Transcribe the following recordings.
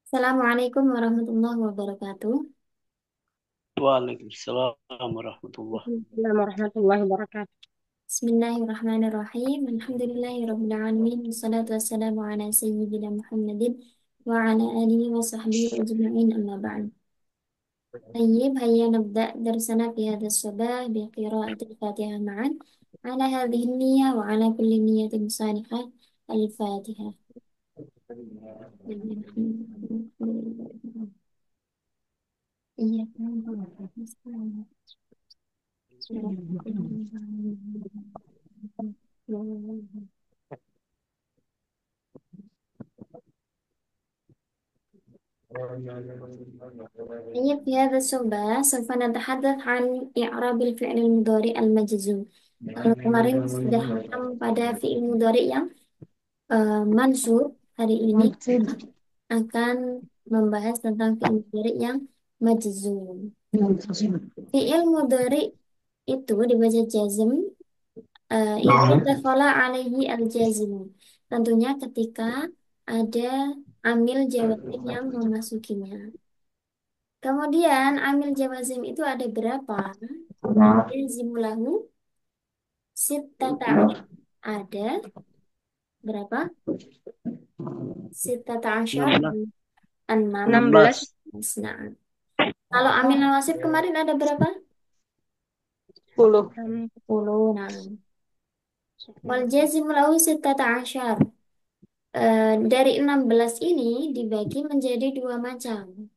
Assalamualaikum warahmatullahi wabarakatuh. Waalaikumsalam warahmatullah. Assalamualaikum warahmatullahi wabarakatuh. Bismillahirrahmanirrahim. Alhamdulillahirrabbilalamin. Wassalatu wassalamu ala sayyidina Muhammadin wa ala alihi wa sahbihi ajma'in amma ba'd. Tayyib, hayya nabda darsana fi hadha sabah bi qira'ati al-Fatihah ma'an ala hadhihi an-niyyah wa ala kulli niyyatin salihah al-Fatihah. Iya. طيب في هذا السؤال سوف نتحدث عن إعراب الفعل المضارع المجزوم. Kalau kemarin sudah paham pada fi'il mudhari yang mansub, hari ini akan membahas tentang fi'il mudhari yang majzum. Fi'il mudhari itu dibaca jazm, idza dakhala alaihi al-jazm. Tentunya ketika ada amil jawazim yang memasukinya. Kemudian amil jawazim itu ada berapa? Yazimulahu sittata asyar. Ada berapa? Sittata asyar. 16. Enam. 16, Nah, kalau amil nawasib kemarin ada berapa? 10. 10. Nah, wal jazimulahu sittata asyar. Dari 16 ini dibagi menjadi dua macam.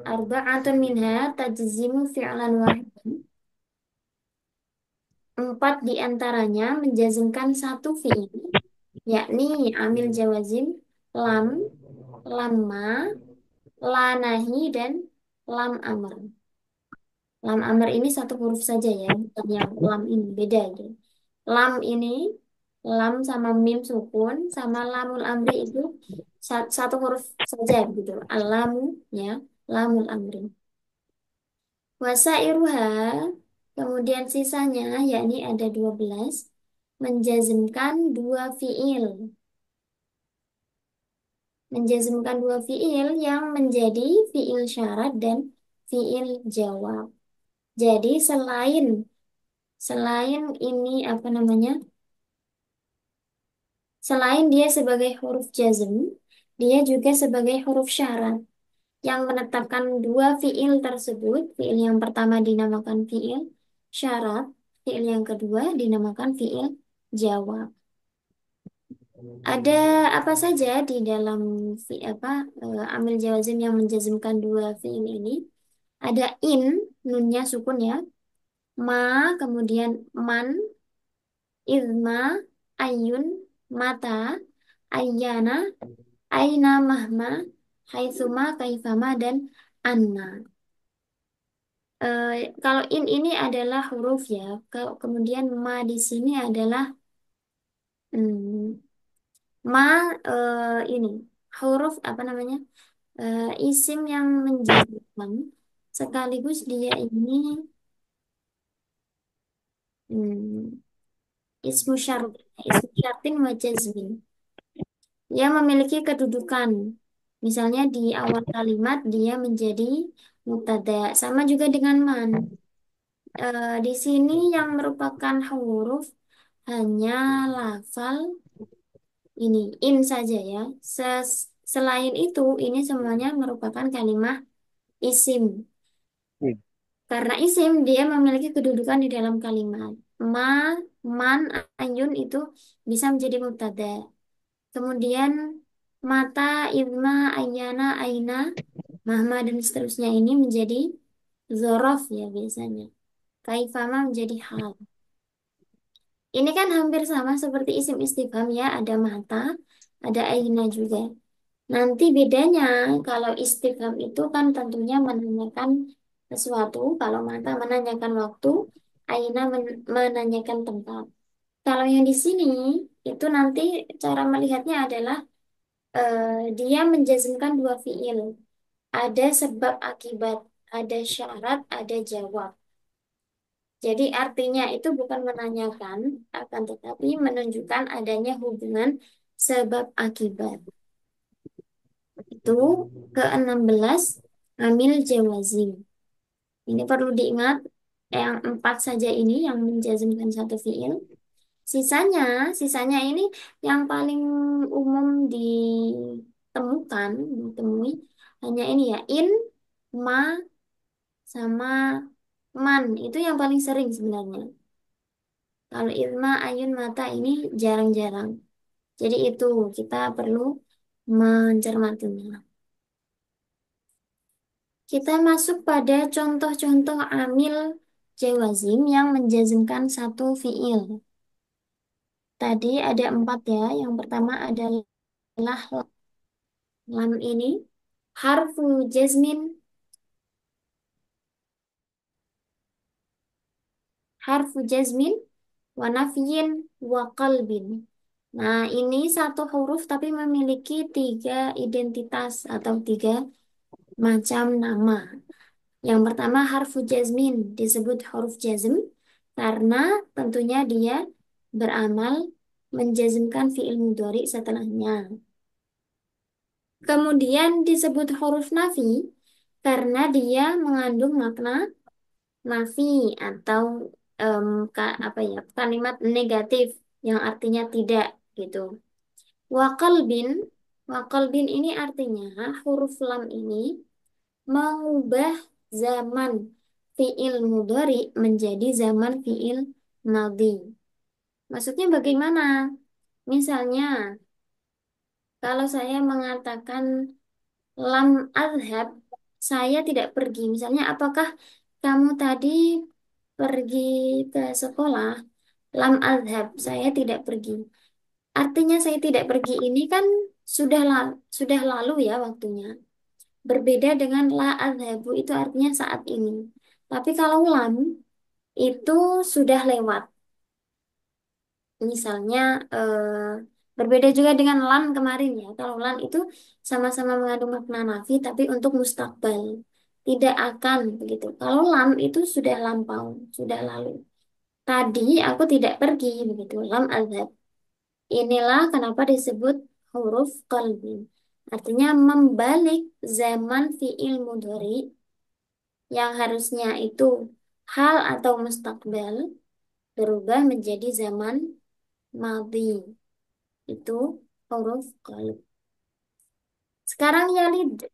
Arba'atun minha tajzimu fi'lan wahid. 4 di antaranya menjazmkan satu fi'il, yakni amil jawazim, lam, lamma, lanahi, dan lam amr. Lam amr ini satu huruf saja ya, bukan yang lam ini, beda ya. Lam ini, lam sama mim sukun, sama lamul amri itu satu huruf saja gitu. Alamu ya, lamul amri. Wasairuha, kemudian sisanya, yakni ada 12 menjazmkan dua fiil. Menjazmkan dua fiil yang menjadi fiil syarat dan fiil jawab. Jadi selain ini apa namanya? Selain dia sebagai huruf jazm, dia juga sebagai huruf syarat yang menetapkan dua fiil tersebut. Fiil yang pertama dinamakan fiil syarat, fiil yang kedua dinamakan fiil jawab. Ada apa saja di dalam amil jawazim yang menjazmkan dua fiil ini? Ada in, nunnya sukun ya. Ma, kemudian man, idma, ayun, mata, ayyana, aina, mahma, haitsuma, kaifama, dan anna. Kalau in ini adalah huruf ya. Kemudian ma di sini adalah hmm, ma, ini huruf apa namanya? Isim yang menjazmkan sekaligus dia ini hmm, ismu syartin wa jazmin. Dia memiliki kedudukan. Misalnya di awal kalimat dia menjadi mubtada. Sama juga dengan man. Di sini yang merupakan huruf hanya lafal ini in saja ya. Selain itu ini semuanya merupakan kalimat isim. Karena isim dia memiliki kedudukan di dalam kalimat. Ma, man, ayun itu bisa menjadi mubtada. Kemudian mata, idma, ayana, aina, mahma, dan seterusnya ini menjadi zorof ya biasanya. Kaifama menjadi hal. Ini kan hampir sama seperti isim istifham ya. Ada mata, ada aina juga. Nanti bedanya kalau istifham itu kan tentunya menanyakan sesuatu. Kalau mata menanyakan waktu, aina menanyakan tempat. Kalau yang di sini itu nanti cara melihatnya adalah dia menjazmkan dua fiil. Ada sebab akibat, ada syarat, ada jawab. Jadi artinya itu bukan menanyakan, akan tetapi menunjukkan adanya hubungan sebab akibat. itu ke-16 amil jawazim. Ini perlu diingat, yang empat saja ini yang menjazmkan satu fiil. Sisanya, sisanya ini yang paling umum ditemukan, ditemui hanya ini ya, in, ma, sama man. Itu yang paling sering sebenarnya. Kalau ilma, ayun, mata ini jarang-jarang. Jadi itu kita perlu mencermatinya. Kita masuk pada contoh-contoh amil jawazim yang menjazmkan satu fiil. Tadi ada empat ya. Yang pertama adalah lam ini. Harfu jazmin, harfu jazmin, wa nafyin, wa qalbin. Nah, ini satu huruf tapi memiliki tiga identitas atau tiga macam nama. Yang pertama harfu jazmin disebut huruf jazm karena tentunya dia beramal menjazmkan fiil mudhari setelahnya. Kemudian disebut huruf nafi karena dia mengandung makna nafi atau apa ya, kalimat negatif yang artinya tidak gitu. Waqalbin, waqalbin ini artinya huruf lam ini mengubah zaman fiil mudhari menjadi zaman fiil madhi. Maksudnya bagaimana? Misalnya, kalau saya mengatakan lam azhab, saya tidak pergi. Misalnya, apakah kamu tadi pergi ke sekolah? Lam azhab, saya tidak pergi. Artinya saya tidak pergi ini kan sudah lalu ya waktunya. Berbeda dengan la azhabu itu artinya saat ini. Tapi kalau lam itu sudah lewat. Misalnya berbeda juga dengan lan kemarin ya. Kalau lan itu sama-sama mengandung makna nafi tapi untuk mustakbal. Tidak akan begitu. Kalau lam itu sudah lampau, sudah lalu. Tadi aku tidak pergi begitu. Lam azhab. Inilah kenapa disebut huruf qalbi. Artinya membalik zaman fiil mudhari yang harusnya itu hal atau mustakbal berubah menjadi zaman madhi. Itu huruf qalb. Sekarang yalid.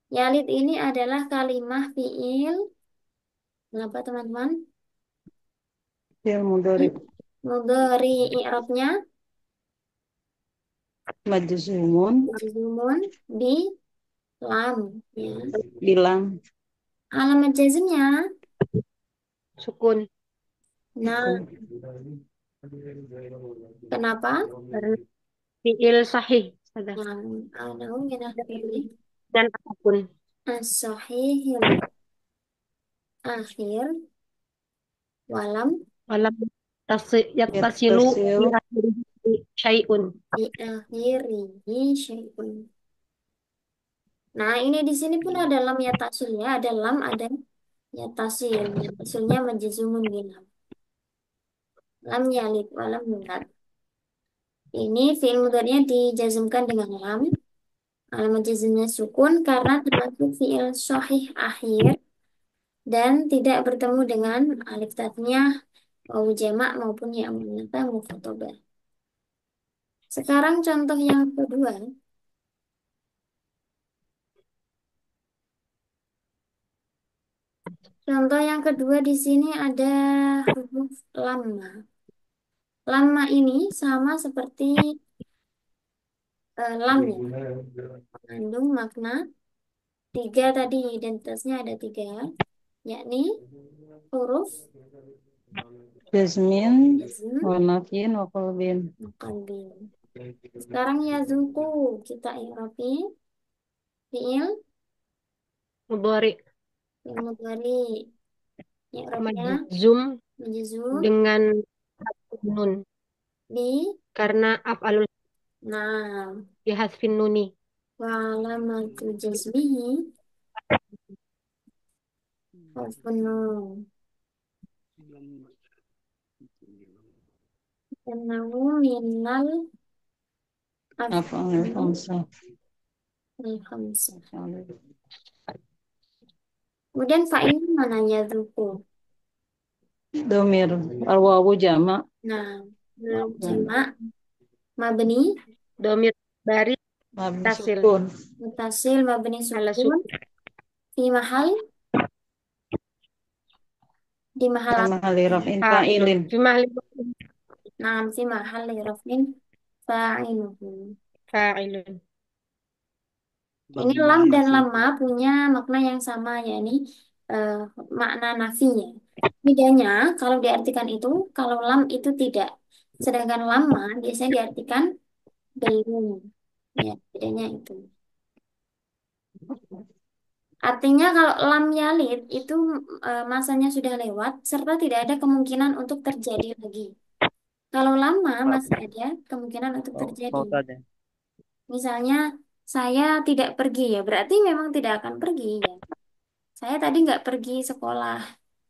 Yalid ini adalah kalimah fiil. Kenapa teman-teman? Fi'il mudhari Mudhari i'rabnya majzumun majzumun bi lam ya. bilang Alamat jazmnya sukun. nah, kenapa? Karena fi'il sahih ada Anahu minal fi'li dan apapun as-sahihil akhir walam walam yattasilu Yattasil di akhirihi syai'un. di akhirihi syai'un. Nah, ini di sini pun ada lam ya tasil ya, ada lam, ada ya tasil. Ya tasilnya majzumun bilam. Lam yalid walam yulad. Ini fi'il mudhari'nya dijazmkan dengan lam. Alamat jazmnya sukun karena termasuk fi'il sahih akhir dan tidak bertemu dengan alif tasnya wawu jamak maupun ya muannats mufradzah. Sekarang contoh yang kedua. Contoh yang kedua di sini ada huruf lamma. Lamma ini sama seperti lam ya, mengandung makna tiga tadi, identitasnya ada tiga, yakni huruf Jazmin jazm, wa nafyin wa qalbin. qalbin. Sekarang ya zuku kita i'rabi fi'il Mudhari fi'il mudhari. I'rabnya majzum majzum dengan nun bi karena af'alul nah bihasfin nuni. wa alamatu jazmihi harfun nun. Karena minal Af'alul af'ali khamsah. Al-khamsah. Kemudian fa'ilnya mana ya zuku? Domir. Al-wawu jama. Nah, Mabni. jamak mabni Domir baris Mabni tasil sukun. mutasil mabni ala sukun sukun. fi mahal di mahal Sama apa? hali raf'in Fa'ilun. fa'ilin. Fi mahali Nah, fi mahal rafin fa'iluhu. fa'ilun. Ini lam مبني dan في lama punya makna yang sama ya ini eh, makna nafi ya. Bedanya kalau diartikan itu kalau lam itu tidak. Sedangkan lama biasanya diartikan belum. Ya, bedanya itu. Artinya kalau lam yalid itu masanya sudah lewat serta tidak ada kemungkinan untuk terjadi lagi. Kalau lama masih ada kemungkinan untuk terjadi. معتدل. Misalnya saya tidak pergi ya, berarti memang tidak akan pergi ya. Saya tadi nggak pergi sekolah.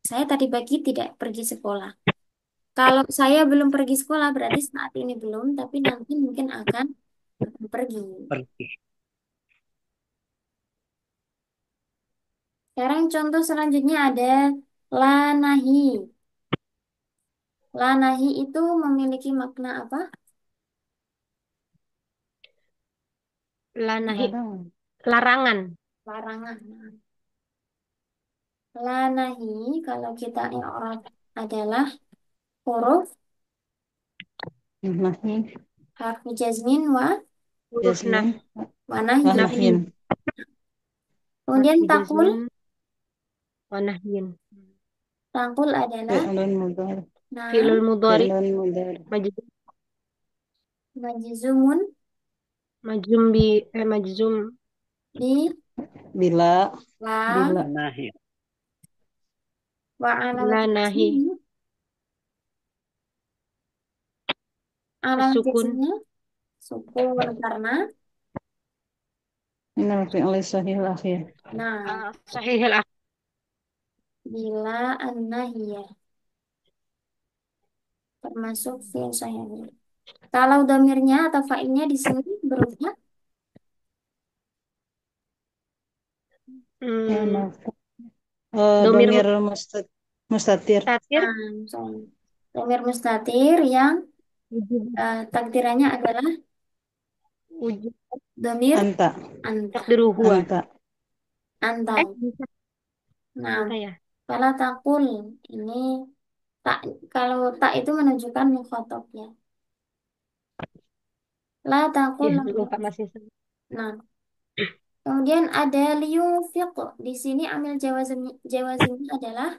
Saya tadi pagi tidak pergi sekolah. Kalau saya belum pergi sekolah berarti saat ini belum, tapi nanti mungkin akan pergi. pergi. Sekarang contoh selanjutnya ada lanahi. Lanahi itu memiliki makna apa? Lanahi Kadang. larangan. Larangan. Lanahi kalau kita i'rab adalah huruf Nahi. harf jazmin Huruf Jasmin. wa Wah nahyin. nafyin. nahyin. Kemudian Harfi takul, jazmin wa nahyin. takul adalah Fi'lun mudhari. nam Fi'lul mudhari Fi'lun mudhari. majzum majzumun majzum majzum di Bila. lam Bila. الناهي. wa alamat la nahi jazmnya alamat as-sukun jazmnya sukun karena Minal fi'li sahih akhir. nah sahih al bila an-nahiyah termasuk fi'il sahih. Kalau domirnya atau fa'ilnya di sini berubah Ya, hmm, maaf. domir Domir mustatir. mustatir misalnya domir mustatir yang wujud takdirannya adalah wujud domir Anta. anta takdiru huwa Anta. anta. bisa Nah, anta ya kalau takul ini tak kalau tak itu menunjukkan mukhatab ya. La takul. ya lupa masih Nah, kemudian ada liyunfiq. Di sini amil jawazimnya adalah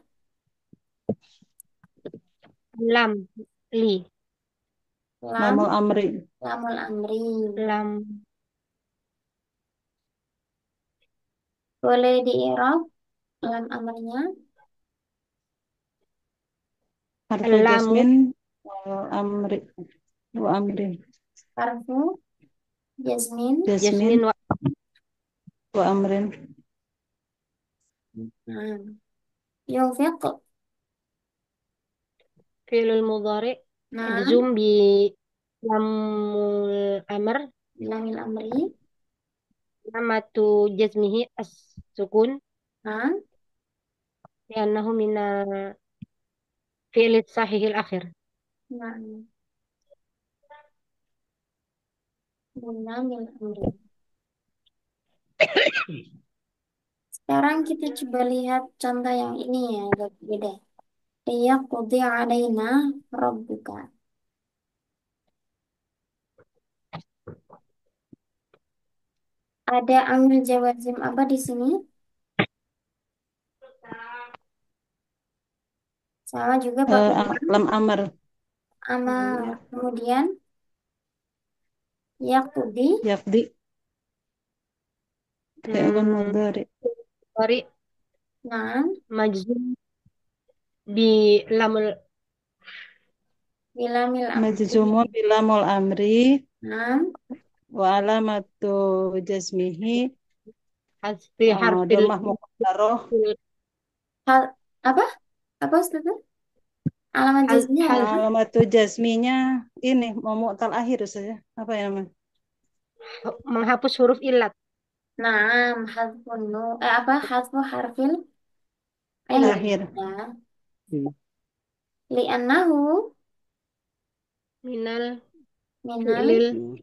lam li lam Lamul amri. lamul amri. lam Boleh di i'rab lam amrnya Harfu lamu jasmin. Wa amri. Wa amri. harfu jazmin. Jasmin. jasmin wa Wa amrin. Nah, yunfiq. fi'lul mudhari Nah, majzum bi lamul amr lamil amri. amatu jazmihi as-sukun Nah, li'annahu minal fi'li sahihil akhir nah, lamil amri. Sekarang kita coba lihat contoh yang ini ya, agak beda. Liyaqdi alaina rabbuka. Ada amil jawazim apa di sini? Sama juga pakai Lam amr. amal. Kemudian yaqdi. Yakdi. Fi'lun hmm, mudhari. mudhari Nah, majzum bi lamul bilamil amri. Majzumun bilamul amri. Nah, Wa alamatu jasmihi. hasbi harfil Dhammah muqaddarah. hal apa? Apa Ustaz? Alamat jazmnya apa? Alamatu jasminya ini mau mu'tal akhir saja. Apa ya namanya? menghapus huruf ilat Naam, hadfun nu, apa? Hadfu harfil illah. akhir. Ya. Hmm. Li'annahu Minal minal fi'lil Hmm.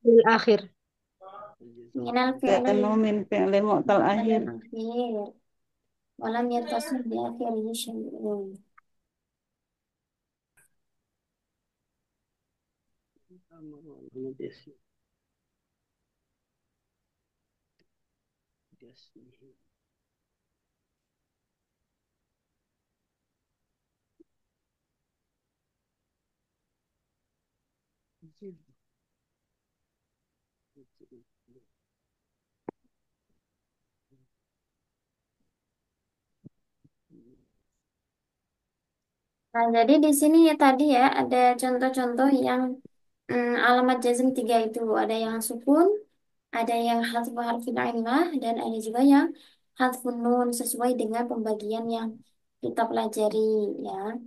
fi'lil akhir. minal fi'lil Li'annahu min fi'lil mu'tal akhir. mu'tal akhir. Walam yattasil bi akhirihi syai'un. Nah, jadi di sini ya tadi ya ada contoh-contoh yang alamat jazm tiga itu. Ada yang sukun, ada yang hadfu harfil illah, dan ada juga yang hadfun nun sesuai dengan pembagian yang kita pelajari ya.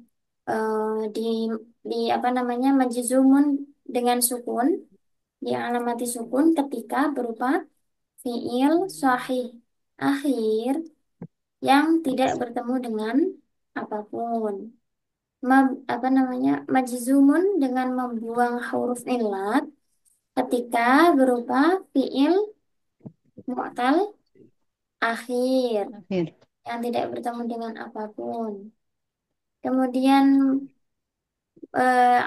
Di apa namanya majzumun dengan sukun, dialamati sukun ketika berupa fiil sahih akhir yang tidak bertemu dengan apapun. Apa namanya majzumun dengan membuang huruf illat ketika berupa fiil mu'tal akhir Akhir. yang tidak bertemu dengan apapun. Kemudian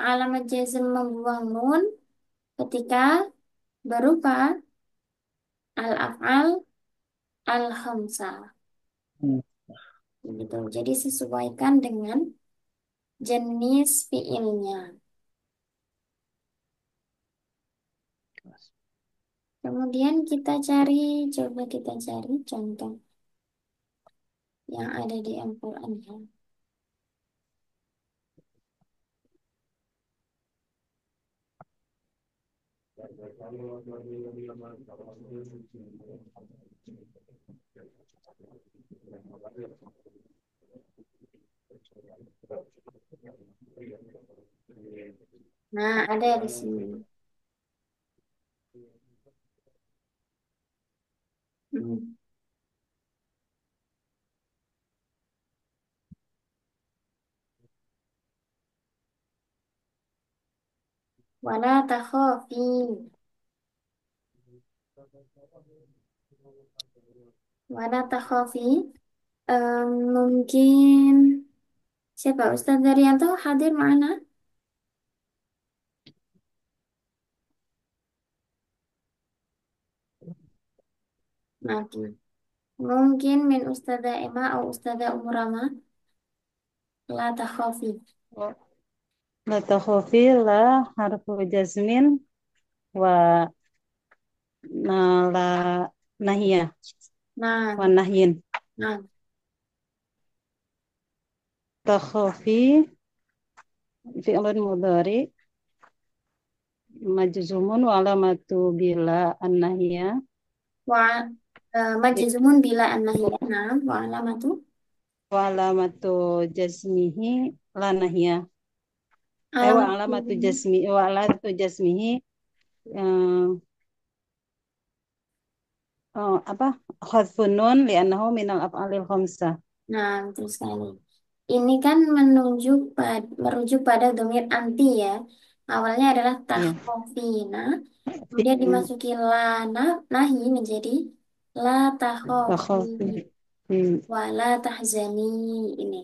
alamat jazm membuang nun ketika berupa al-af'al al-khamsah. Hmm. Gitu. Jadi sesuaikan dengan jenis fiilnya. Kemudian kita cari, coba kita cari contoh yang ada di Al-Quran ya. Nah, ada di sini. Hmm. Wala takhafi. Wala takhafi. Mungkin siapa? Ustaz Daryanto hadir mana? Nanti. Mungkin min Ustazah Emma atau Ustazah Umurama. La takhafi. Oh, la takhafi la harfu jazmin wa la nahiyah Nah, wa nahyin. nah. Takhafi fi'lun mudhari majzumun wa alamatu bila an-nahiyah Wa majzumun bila an-nahiyah. Nah, wa alamatu. wa alamatu jazmihi la nahiyah. Wa Alamatu. alamatu jazmi wa alamatu jazmihi eh, apa khadfun nun li'annahu minal af'alil khamsah. Nah, betul sekali. Ini kan merujuk pada domir anti ya. Awalnya adalah Iya. takhofina, kemudian dimasuki la nahi menjadi la takhofi Takhafi. Hmm. wa la tahzani ini.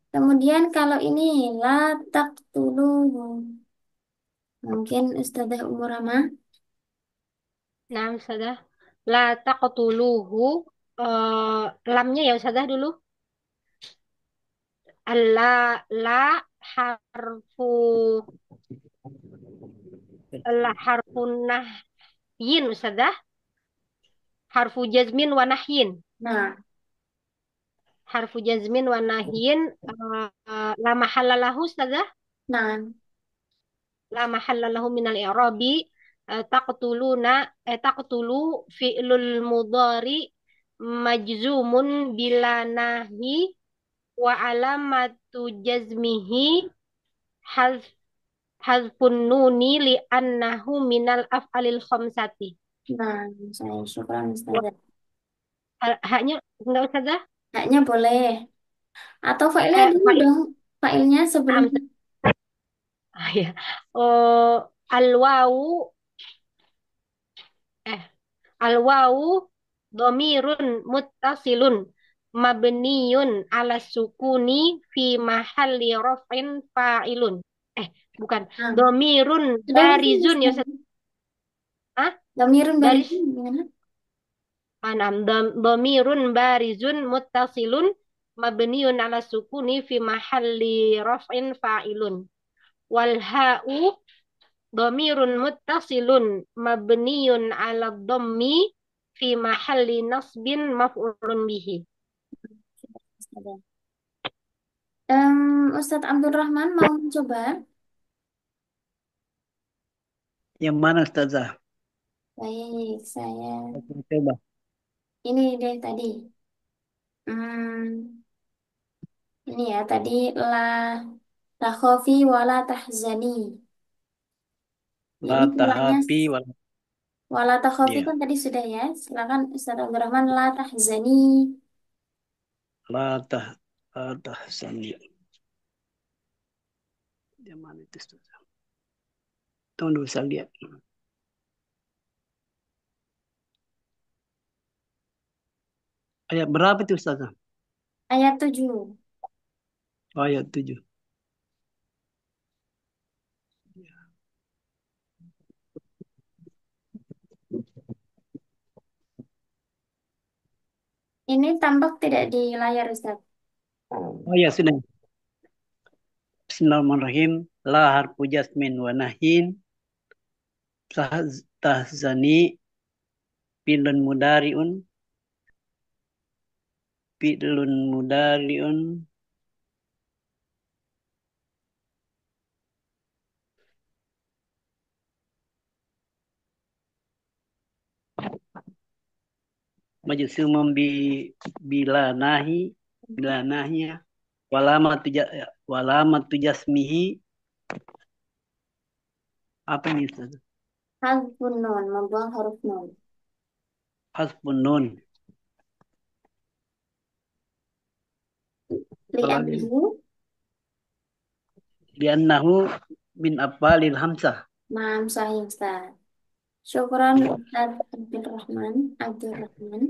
Kemudian kalau ini la taqtuluhu. Mungkin Ustazah Umur Rama. Nah, Ustazah. La taqtuluhu. Lamnya ya Ustazah dulu. La harfu la harfu nahyin Ustazah. Harfu jazmin wa nahyin. Nah, Harfu jazmin wa nahyin. La mahalla lahu Ustazah. nah, La mahalla lahu minal i'rabi. Taqtuluna taqtulu fi'lul mudhari majzumun bila nahi wa alamatu jazmihi hal hazfun nuni li annahu minal af'alil khamsati. Nah, saya syukran Wah, Ustazah. haknya enggak usah dah. Haknya boleh. Atau filenya Eh, dulu fail. dong. Filenya sebelum. Am- Ah, ya. Oh, al-wawu eh al-wawu domirun muttasilun mabniyun ala sukuni fi mahalli raf'in fa'ilun. Eh, bukan. Nah, Domirun sudah bisa barizun ya. Ustazah. Ah, Damirun baris. barizun gimana? Anam domirun barizun muttasilun mabniyun ala sukuni fi mahalli raf'in fa'ilun. Wal ha'u domirun muttasilun mabniyun ala dhammi fi mahalli nasbin maf'ulun bihi. Ustazah. Ustadz Abdul Rahman mau mencoba? Yang mana Ustazah? Baik, saya Aku coba. ini deh tadi. Hmm, ini ya tadi la takhofi wala tahzani. La Ini tulangnya tahapi wal wala takhofi dia. kan tadi sudah ya. Silakan Ustadz Abdul Rahman la tahzani. La tah la tahzani. Yang mana itu Ustazah? Tunggu dulu saya lihat. Ayat berapa itu Ustazah? Ayat 7. Oh, ayat 7. Ini tampak tidak di layar Ustadz. Oh ya sudah. Bismillahirrahmanirrahim. La harfu jasmin wa nahin. Tahzani pilun mudariun. Pilun mudariun. Majzumum bila nahi. Bila nahiya. Walamat jasmihi. Apa ini Ustaz? Hazfun nun, membuang huruf nun. Hasbun nun. Kalau Li'annahu, li'annahu min afalil hamsah. ma'am sahih Ustadz. Syukran Ustadz Abdul Rahman. Abdul Rahman.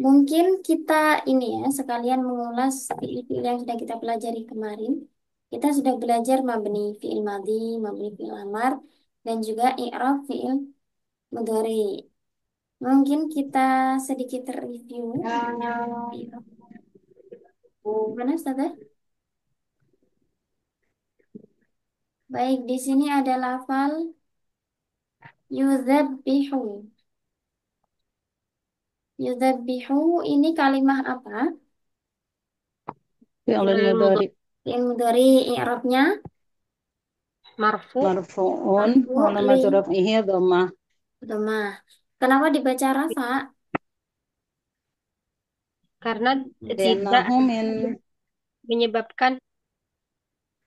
Mungkin kita ini ya sekalian mengulas fiil-fiil yang sudah kita pelajari kemarin. Kita sudah belajar mabni fiil madhi, mabni fiil amar, dan juga i'rab fiil mudhari. Mungkin kita sedikit review. Gimana Ustazah? Baik, di sini ada lafal yuzabbihu. Yuzabbihu ini kalimah apa? Fi'lun Fi'il mudhari Fiil mudhari i'rabnya marfu marfu'un marfu wa li lamatu raf'ihi dhammah dhammah. Kenapa dibaca rafa? karena tidak li'annahu min menyebabkan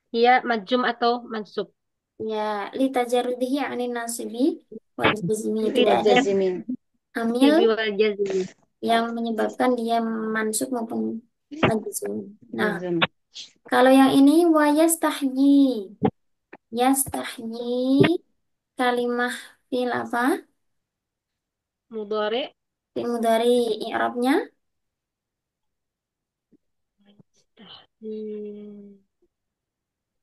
dia majzum atau mansub. Ya, li tajarrudihi anin nasibi wal jazmi. Tidak wal ada jazimi. amil Sibi wal jazmi. yang menyebabkan dia mansub maupun majzum. Nah, Jazm. kalau yang ini wa yastahyi. Yastahyi kalimah fil apa? Mudhari Fil mudhari i'rabnya hmm,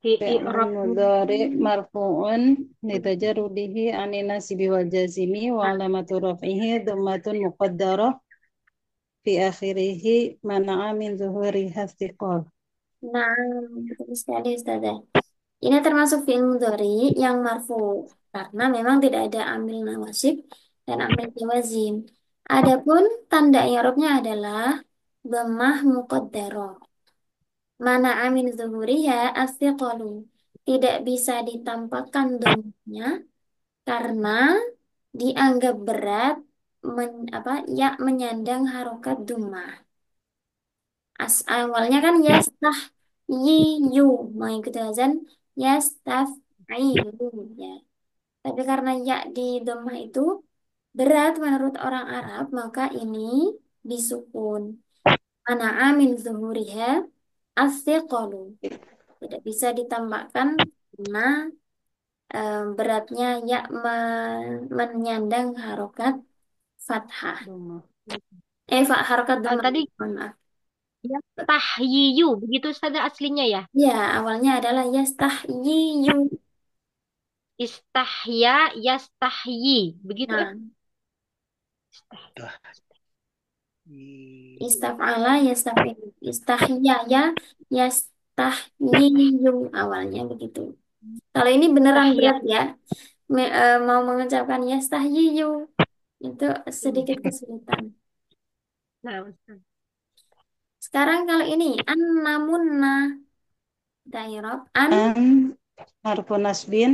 fi Fi'lun i'rab mudhari marfu'un litajarrudihi anin nasibi wal jazimi wa alamatu raf'ihi dhammatun muqaddarah fi akhirihi mana'a min zuhuri hastiqal. nah, betul sekali Ustazah. Ini termasuk fi'il mudhari yang marfu karena memang tidak ada amil nawasib dan amil jawazim. Adapun tanda i'rabnya adalah dhammah muqaddarah. Mana amin zuhuriha astiqalu. Tidak bisa ditampakkan dhammahnya karena dianggap berat ya menyandang harokat dhammah. Awalnya kan yastah yu mengikuti azan yastaf ya. Tapi karena ya di dhammah itu berat menurut orang Arab, maka ini disukun. Mana'a min zuhuriha as-siqalu. Tidak bisa ditambahkan karena beratnya ya menyandang harokat fathah. Doma. Harokat dhammah. Tadi Mohon maaf. yastahyiyu, begitu Ustazah aslinya ya? Ya, awalnya adalah yastahyiyu. Istahya, yastahyi, begitu ya? Nah, Dah. istaf'ala yastaf'ilu. Istahya ya yastahyiyu awalnya begitu. Kalau ini beneran Istahya. berat ya. Mau mengucapkan yastahyiyu itu sedikit kesulitan. Nah, Ustaz. Sekarang kalau ini an namunna dairab an An harfu nasbin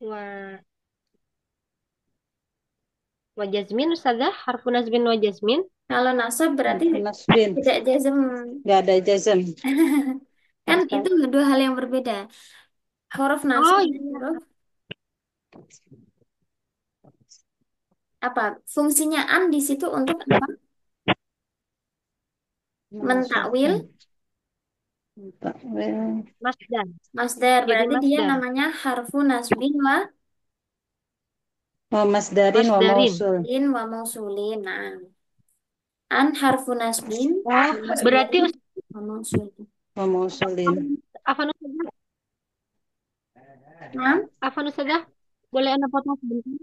Wa, wa jazmin Ustazah, harfu nasbin wa jazmin. kalau nasab berarti harfu nasbin tidak jazm. nggak ada jazm. Kan Harfu itu dua hal yang berbeda. Huruf nasab Oh dan iya, huruf apa? Fungsinya an di situ untuk apa? Mentakwil memasukkan takwil masdar. masdar. Jadi Berarti dia masdar. namanya harfu nasbin wa wa masdarin wa Masdarin. mausul mausulin. Nah, an harfu nasbin Oh, wa berarti masdarin wa mausulin. wa mausulin. Afan Ustazah, Nah, Afan Ustazah, boleh Anda potong sebentar?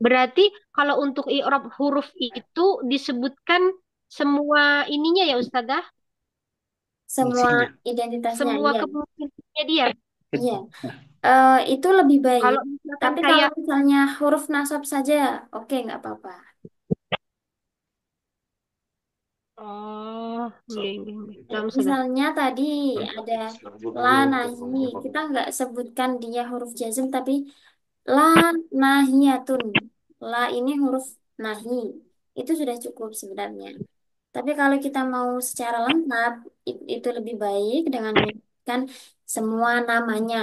Berarti kalau untuk i'rab huruf itu disebutkan semua ininya ya Ustazah? semua Fungsinya. identitasnya, Semua iya. kemungkinannya dia. Iya. Itu lebih baik. Kalau misalkan Tapi kalau kayak misalnya huruf nasab saja, oke, nggak apa-apa. oh, nggih. Nah, Ustazah. Misalnya tadi ada la nahi, kita nggak sebutkan dia huruf jazm, tapi la nahiyatun. La ini huruf nahi. Itu sudah cukup sebenarnya. Tapi kalau kita mau secara lengkap, itu lebih baik dengan menyebutkan semua namanya.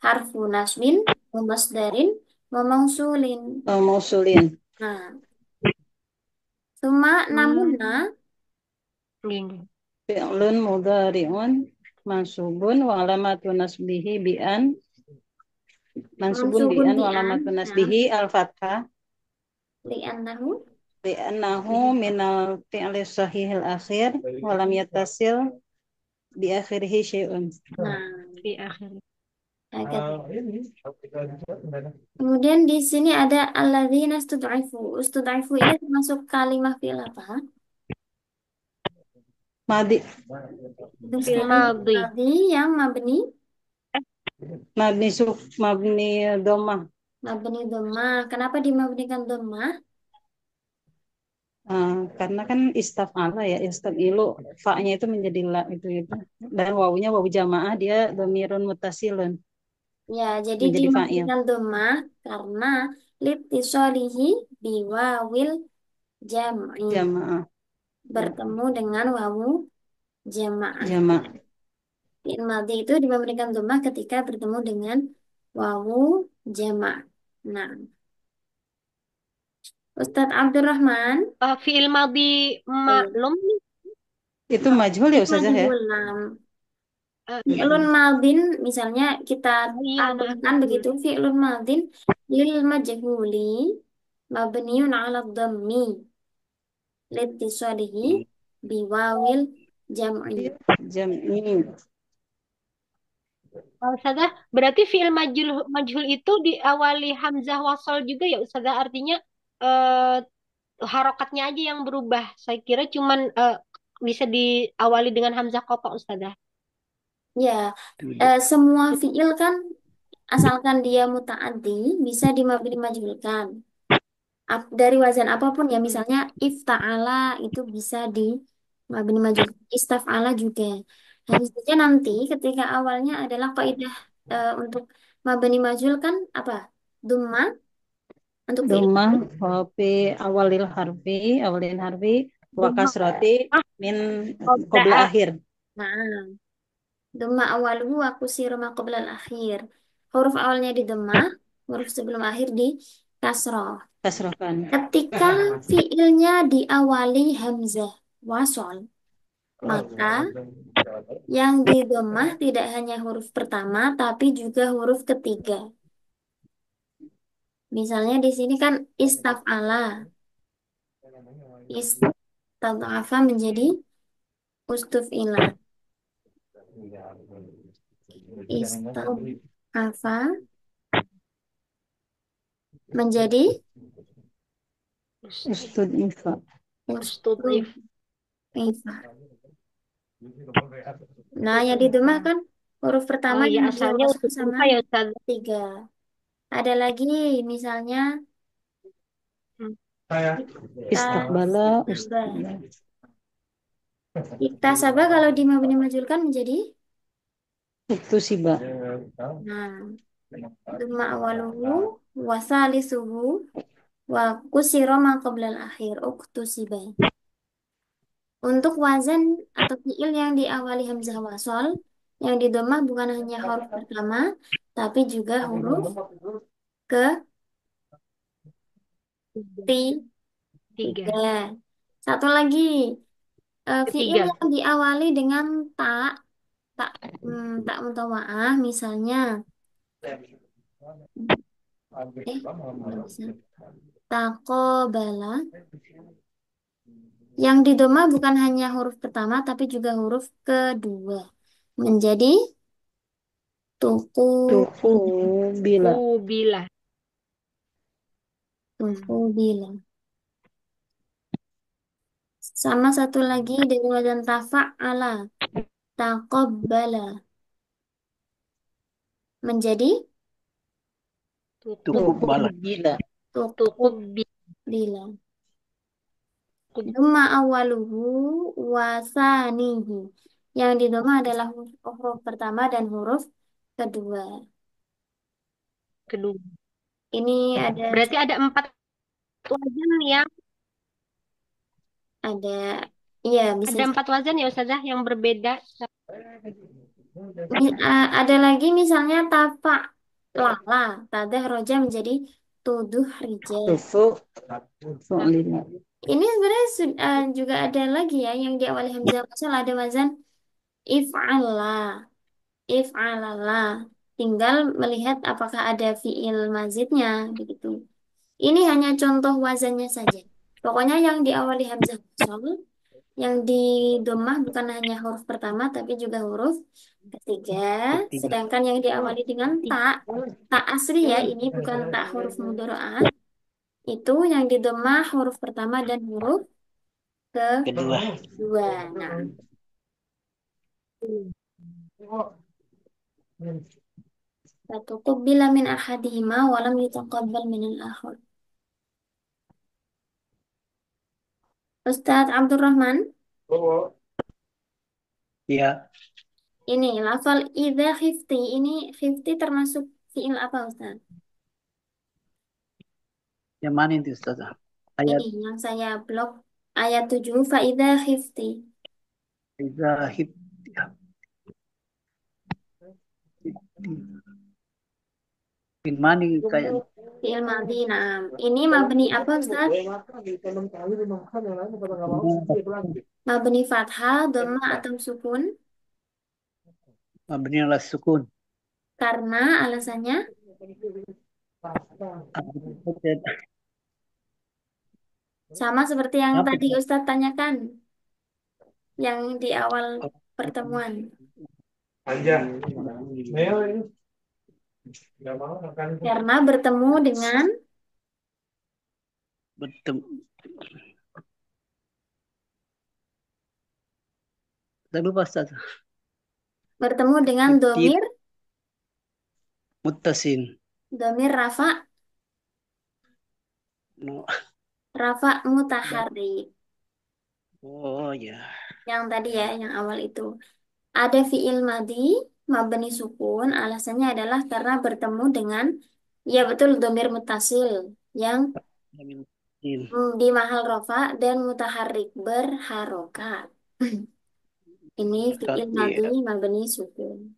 Harfu nasbin, wa masdarin, wa mausulin. Wa mausulin Nah, cuma namunna Nggih. fi'lun mudhari'un mansubun wa alamatu nasbihi bi an mansubun bi mansubun an bi wa an, alamatu nah, nasbihi al fathah li'annahu, li annahu minal fi'li sahihil akhir wa lam yattasil bi akhirih syai'un. nah, Di akhir. agak. Kemudian di sini ada alladzina stud'ifu. Stud'ifu ini termasuk kalimah fi'il apa? Madi Itu Fil sekali madhi. tadi yang mabni, mabni dhammah. mabni dhammah. Kenapa dimabnikan dhammah? Karena kan istaf'ala ya, istafilu fa-nya itu menjadi la itu. Dan wawunya wawu jamaah dia dhamirun muttasilun Ya, jadi menjadi fa'il dimabnikan dhammah karena litisolihi biwawil jam'i. jamaah Bertemu dengan wawu jamaah. jamaah. Fi'il madhi itu dimabnikan dhammah ketika bertemu dengan wawu jamaah. Nah, Ustadz Abdurrahman, Fi'il madhi maklum nih. Itu majhul ya itu Ustazah ya? majhul. Nah, fi'lun Mm-mm. madin misalnya kita Oh iya, maaf. taklukkan begitu, fi'lun madin lil majhuli mabniun ala dhammi litisalihi biwawil jam'i. Jam'i. Ustazah, berarti fi'il majhul itu diawali hamzah wasal juga ya Ustazah? Artinya eh, harokatnya aja yang berubah. Saya kira cuman bisa diawali dengan hamzah qata Ustazah. Ya, semua fi'il kan asalkan dia muta'addi bisa dimajhulkan. Dari wazan apapun ya, Mm-mm. misalnya ifta'ala itu bisa di mabni majhul, istaf'ala juga. Hanya saja nanti ketika awalnya adalah kaidah untuk mabni majhul kan apa? Dhamma untuk fi'il Dhammah madhi. wa fi awalil harfi wa Dhamma kasrati min qabla qabla akhir. Nah, dhamma awaluhu wa kusiru ma qabla al-akhir. huruf awalnya di dhammah, huruf sebelum akhir di kasroh. Kasrohkan. Ketika fiilnya diawali hamzah wasol, maka yang di dhammah tidak hanya huruf pertama, tapi juga huruf ketiga. Misalnya di sini kan istaf'ala, istad'afa menjadi ustuf'ila, istad'afa menjadi Ustud Ifa. Ustudif. ustuf'ifa. Nah, yang di dhammah kan huruf pertama Oh ya, yang asalnya diwasal sama Ustudifa ya Ustaz. tiga. Ada lagi misalnya Hmm. Istakbala, iktasaba. Iktasaba kalau di mabni majulkan menjadi Uktusiba. nah dhamma awaluhu wa salisuhu wa kusira ma qoblal akhir uktusiba. Untuk wazan atau fiil yang diawali hamzah wasol yang di dhammah bukan hanya huruf pertama tapi juga huruf Tiga. ketiga. Satu lagi fiil Ketiga. yang diawali dengan tak tak mutawa'ah misalnya nggak bisa takobala yang di doma bukan hanya huruf pertama tapi juga huruf kedua menjadi tuku Tuku bila. Bila. tuku bila. Sama satu lagi dari wajan tafa'ala takobbala menjadi Tutup. Cukup bala. Bila. tuku Tutup. bila. Dhamma awaluhu wasanihi. Yang di dhamma adalah huruf pertama dan huruf kedua. Kedua. Ini ada Berarti ada 4 wazan yang ada iya bisa ada 4 wazan ya Ustazah yang berbeda. ada lagi misalnya tapak lala tadah roja menjadi tuduh rijal. Tufu. Fu'lina. Ini sebenarnya juga ada lagi ya yang diawali hamzah wasal ada wazan if'ala if'alala. Tinggal melihat apakah ada fiil mazidnya begitu. Ini hanya contoh wazannya saja. Pokoknya yang diawali hamzah wasal, yang di dhammah bukan hanya huruf pertama tapi juga huruf ketiga. Ketiga. Sedangkan yang diawali dengan tak asli ya, ini bukan tak huruf mudharaah. Itu yang di dhammah huruf pertama dan huruf Kedua. kedua. Nah, fatuqabbila min ahadihima wa lam yutaqabbal min al-akhar. Ustadz Abdurrahman, Ya, ini lafal idza khifti, ini khifti termasuk fiil apa Ustadz? yang mana itu Ustazah? Ayat Ini yang saya blok ayat 7 faida khifti. Zahid. Yang mana kayak Fiil madhi. Nah, ini mabni apa Ustaz? Mabni fathah, dhamma atau sukun? mabni ala sukun. Karena alasannya sama seperti yang Apa? tadi Ustadz tanyakan, yang di awal pertemuan. Karena bertemu dengan Bertemu. Saya lupa Ustazah. Kutip domir, muttasin. domir rafa, No. rafa mutaharrik. Oh ya. Yang tadi ya, yang awal itu. Ada fiil madhi, mabni sukun, alasannya adalah karena bertemu dengan, ya betul, domir mutasil, yang di mahal rofa dan mutaharrik, berharokat. Ini fiil madhi, Iya. mabni sukun.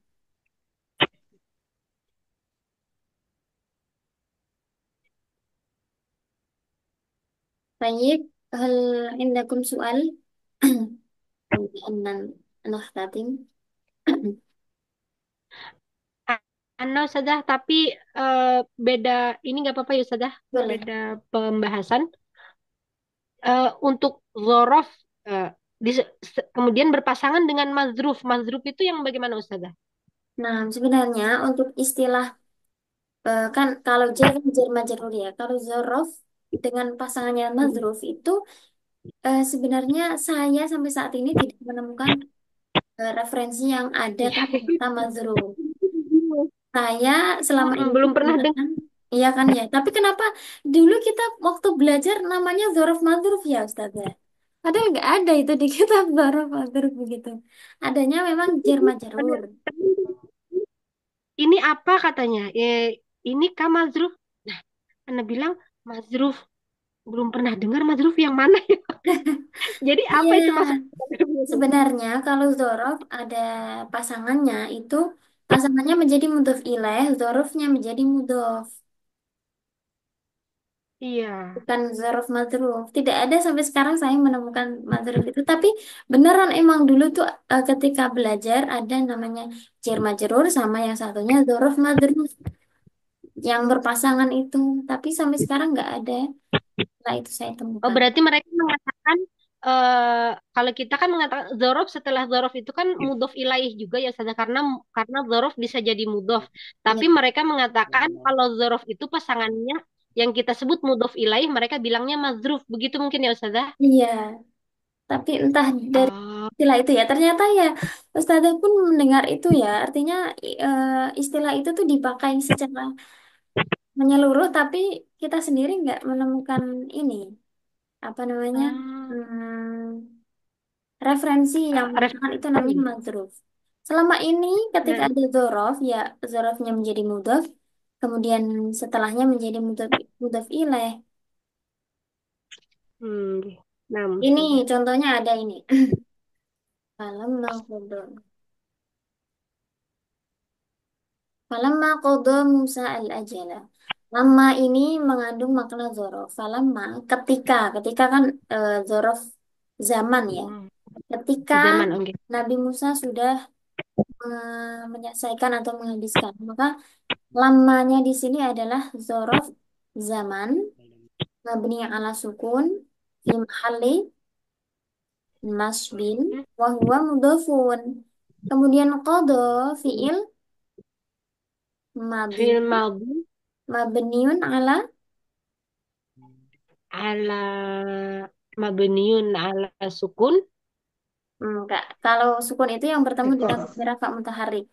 Baik, hal indakum soal? Kemudian nakhtatim. Ano Ustazah, tapi eh, beda ini nggak apa-apa ya Ustazah, Boleh. beda pembahasan. Untuk zorof eh, kemudian berpasangan dengan mazruf. Mazruf itu yang bagaimana Ustazah? Nah, sebenarnya untuk istilah kan kalau jar kan jar majrur ya. Kalau zorof dengan pasangannya mazruf itu sebenarnya saya sampai saat ini tidak menemukan referensi yang ada Iya. kata-kata mazruf. Saya selama ini Belum pernah dengar. menggunakan, iya kan ya. Tapi kenapa dulu kita waktu belajar namanya zorof mazruf ya Ustazah? Padahal nggak ada itu di kitab zorof mazruf begitu. Adanya memang jar majrur. Ini apa katanya? Ini kah mazruf? Nah, Anda bilang mazruf. Belum pernah dengar mazruf yang mana ya? Jadi apa itu Iya, maksudnya? sebenarnya kalau zorof ada pasangannya itu pasangannya menjadi mudhof ilaih, zorofnya menjadi mudhof. Iya. Bukan zorof madruf. Tidak ada sampai sekarang saya menemukan madruf itu. Tapi beneran emang dulu tuh ketika belajar ada namanya jar majrur sama yang satunya zorof madruf yang berpasangan itu. Tapi sampai sekarang nggak ada. Setelah itu saya Oh, temukan. berarti mereka mengatakan kalau kita kan mengatakan zorof setelah zorof itu kan mudof ilaih juga ya saja karena zorof bisa jadi mudof. Iya. Tapi mereka mengatakan kalau zorof itu pasangannya yang kita sebut mudof ilaih mereka bilangnya mazruf. Begitu mungkin ya Ustazah? Iya. Tapi entah dari Oh, istilah itu ya. Ternyata ya Ustazah pun mendengar itu ya. Artinya istilah itu tuh dipakai secara menyeluruh. Tapi kita sendiri nggak menemukan ini. Apa namanya? ah, Hmm, referensi yang mengatakan itu namanya referensi. madruf. Selama ini ketika Nah, ada zorof, ya zorofnya menjadi mudhof, kemudian setelahnya menjadi mudhof, mudhof ilaih. hmm, nah Ini Ustazah. contohnya ada ini. Falamma qada. Falamma qada Musa al-ajala. Lama ini mengandung makna zorof. Falamma ketika kan zorof zaman ya. Hmm, Ketika zaman oke. Nabi Musa sudah menyelesaikan atau menghabiskan, maka lamanya di sini adalah zorof zaman mabni ala sukun fi mahalli nasbin wa huwa mudhafun. Kemudian qada fiil madi Film madhi mabniun ala ala mabniun ala sukun. enggak. Kalau sukun itu yang bertemu dengan rafa mutaharrik.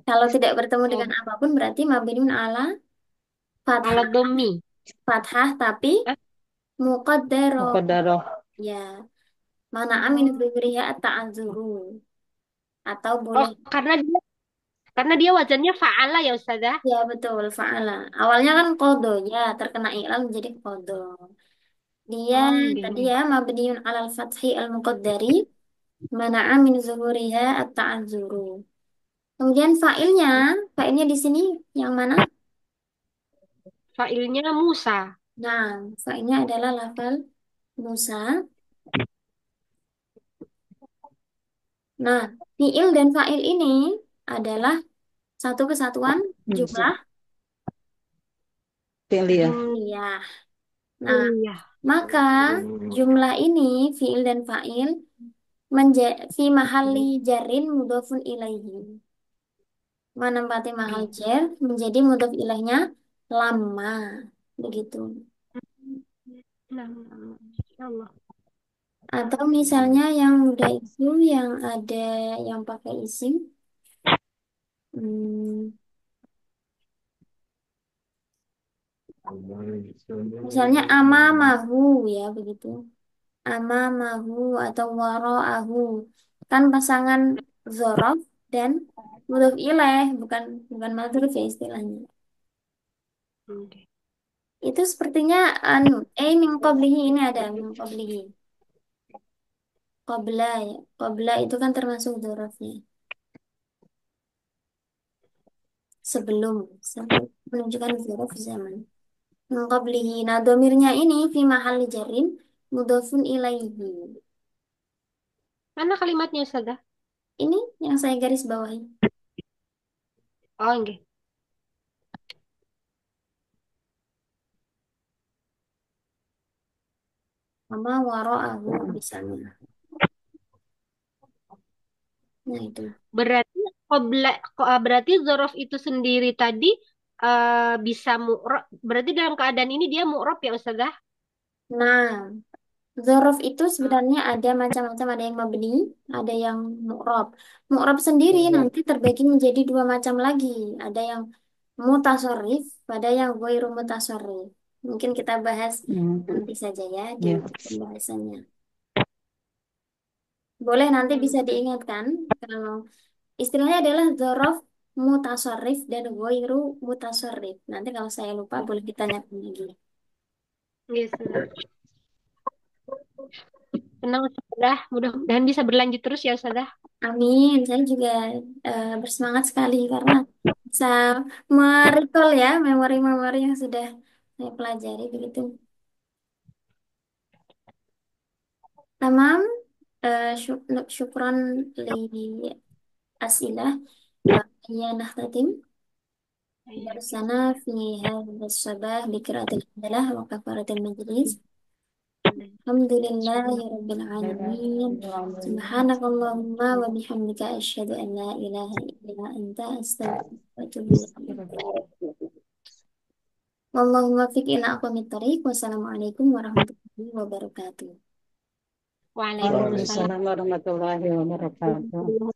Kalau tidak bertemu dengan Oh, apapun berarti mabniun ala fathah. ala domi. Fathah tapi Ah, muqaddaro. Muqaddarah. Ya, mana amin oh. dzikriha at-ta'adzuru atau Oh, boleh. karena dia wazannya fa'ala ya Ustazah. Ya betul, fa'ala. Awalnya kan kodo, ya terkena iklan menjadi kodo. Dia Oh, tadi gini. ya mabniun alal fathi al muqaddari mana'a min zuhuriha at-ta'azzuru. Kemudian fa'ilnya di sini yang mana? Fa'ilnya Musa. Nah, fa'ilnya adalah lafal Musa. Nah, fi'il dan fa'il ini adalah satu kesatuan jumlah Fi'liyah. jumliyah. Nah, Iya. maka jumlah ini fi'il dan fa'il fi mahalli jarin mudhofun ilaihi. Menempati mahal jar menjadi mudhof ilaihnya lama. Begitu. Nah, Masya Allah. Atau misalnya yang mudah itu yang ada yang pakai isim. Hmm, misalnya amamahu ya begitu. Amamahu atau wara'ahu. Kan pasangan zorof dan mudhof ilaih bukan bukan madruf ya istilahnya. Oke. Itu sepertinya min qablihi ini ada min qablihi. Qabla ya. Qabla itu kan termasuk dzarafnya. Sebelum menunjukkan dzaraf zaman. Min qablihi. Nah, domirnya ini fi mahalli jarrin mudhafun ilaihi. Mana kalimatnya Ustazah? Ini yang saya garis bawahi. Oh, enggak. Sama wara'ahu misalnya. Nah, itu. Berarti berarti zorof itu sendiri tadi bisa mu'rob. Berarti dalam keadaan ini dia mu'rob ya Ustazah? Nah, dzaraf itu Hmm. sebenarnya ada macam-macam, ada yang mabni, ada yang mu'rab. Mu'rab sendiri nanti terbagi menjadi dua macam lagi. Ada yang mutasorif, ada yang ghairu mutasorif. Mungkin kita bahas Hmm. nanti saja ya di Ya. pembahasannya. Boleh nanti bisa Hmm. diingatkan kalau istilahnya adalah dzaraf mutasorif dan ghairu mutasorif. Nanti kalau saya lupa boleh ditanyakan lagi. Yes, Ustazah. Tenang Ustazah, mudah-mudahan bisa berlanjut terus ya Ustazah. Amin. Saya juga bersemangat sekali karena bisa merecall ya memori-memori yang sudah saya pelajari begitu. Tamam. Syukron li asilah. Ya nahtatim Iya. darsana fi hadha sabah bi qiraatil hamdalah wa kafaratil majlis. Alhamdulillahi rabbil alamin. Subhanakallahumma wa bihamdika asyhadu an la ilaha illa anta astaghfiruka wa atubu ilaik. Wallahumma fiq ila aqwamit thariq. Wassalamualaikum warahmatullahi wabarakatuh. Waalaikumsalam. Waalaikumsalam warahmatullahi wabarakatuh.